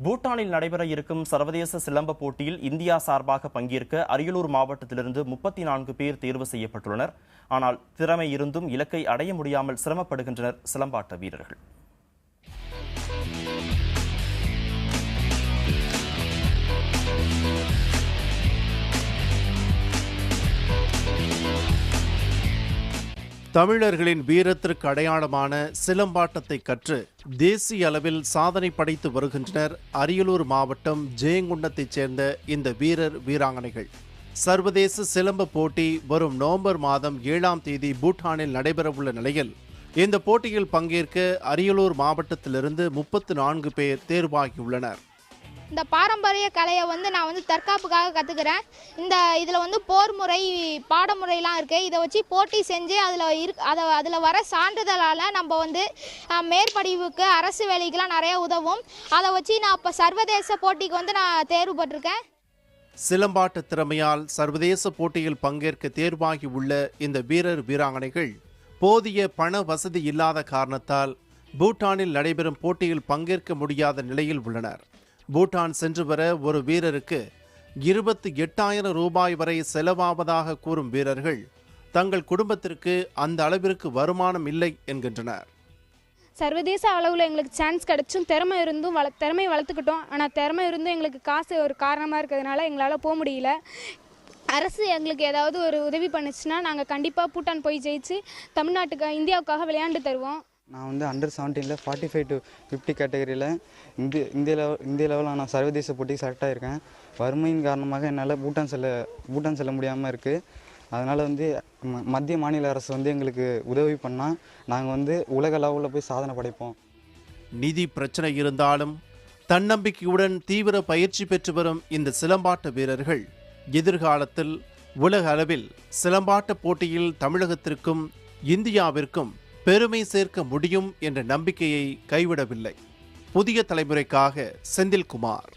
பூட்டானில் நடைபெற இருக்கும் சர்வதேச சிலம்ப போட்டியில் இந்தியா சார்பாக பங்கேற்க அரியலூர் மாவட்டத்திலிருந்து 34 பேர் தேர்வு செய்யப்பட்டுள்ளனர். ஆனால் திறமை இருந்தும் இலக்கை அடைய முடியாமல் சிரமப்படுகின்றனர் சிலம்பாட்ட வீரர்கள். தமிழர்களின் வீரத்திற்கு அடையாளமான சிலம்பாட்டத்தை கற்று தேசிய அளவில் சாதனை படைத்து வருகின்றனர் அரியலூர் மாவட்டம் ஜெயங்கொண்டத்தைச் சேர்ந்த இந்த வீரர் வீராங்கனைகள். சர்வதேச சிலம்ப போட்டி வரும் நவம்பர் மாதம் 7ஆம் தேதி பூட்டானில் நடைபெறவுள்ள நிலையில் இந்த போட்டியில் பங்கேற்க அரியலூர் மாவட்டத்திலிருந்து 34 பேர் தேர்வாகியுள்ளனர். இந்த பாரம்பரிய கலையை நான் தற்காப்புக்காக கற்றுக்கிறேன். இதில் போர் முறை பாடமுறையெல்லாம் இருக்குது. இதை வச்சு போட்டி செஞ்சு அதில் வர சான்றிதழால் நம்ம மேற்படிவுக்கு அரசு வேலைக்கெல்லாம் நிறைய உதவும். அதை வச்சு நான் இப்போ சர்வதேச போட்டிக்கு நான் தேர்வு பெற்றிருக்கேன். சிலம்பாட்ட திறமையால் சர்வதேச போட்டியில் பங்கேற்க தேர்வாகி உள்ள இந்த வீரர் வீராங்கனைகள் போதிய பண வசதி இல்லாத காரணத்தால் பூட்டானில் நடைபெறும் போட்டியில் பங்கேற்க முடியாத நிலையில் உள்ளனர். பூட்டான் சென்று வர ஒரு வீரருக்கு 28,000 ரூபாய் வரை செலவாவதாக கூறும் வீரர்கள் தங்கள் குடும்பத்திற்கு அந்த அளவிற்கு வருமானம் இல்லை என்கின்றனர். சர்வதேச அளவில் எங்களுக்கு சான்ஸ் கிடைச்சும் திறமை வளர்த்துக்கிட்டோம். ஆனால் திறமை இருந்தும் எங்களுக்கு காசு ஒரு காரணமாக இருக்கிறதுனால எங்களால் போக முடியல. அரசு எங்களுக்கு ஏதாவது ஒரு உதவி பண்ணுச்சுன்னா நாங்கள் கண்டிப்பாக பூட்டான் போய் ஜெயிச்சு தமிழ்நாட்டுக்கு இந்தியாவுக்காக விளையாண்டு தருவோம். நான் அண்டர் 17 45 to 50 கேட்டகரியில் இந்திய லெவலில் நான் சர்வதேச போட்டிக்கு செலக்ட் ஆகியிருக்கேன். வறுமையின் காரணமாக என்னால் பூட்டான் செல்ல முடியாமல் இருக்குது. அதனால் மத்திய மாநில அரசு எங்களுக்கு உதவி பண்ணால் நாங்கள் உலக லெவலில் போய் சாதனை படைப்போம். நிதி பிரச்சனை இருந்தாலும் தன்னம்பிக்கையுடன் தீவிர பயிற்சி பெற்று வரும் இந்த சிலம்பாட்ட வீரர்கள் எதிர்காலத்தில் உலக அளவில் சிலம்பாட்ட போட்டியில் தமிழகத்திற்கும் இந்தியாவிற்கும் பெருமை சேர்க்க முடியும் என்ற நம்பிக்கையை கைவிடவில்லை. புதிய தலைமுறைக்காக செந்தில்குமார்.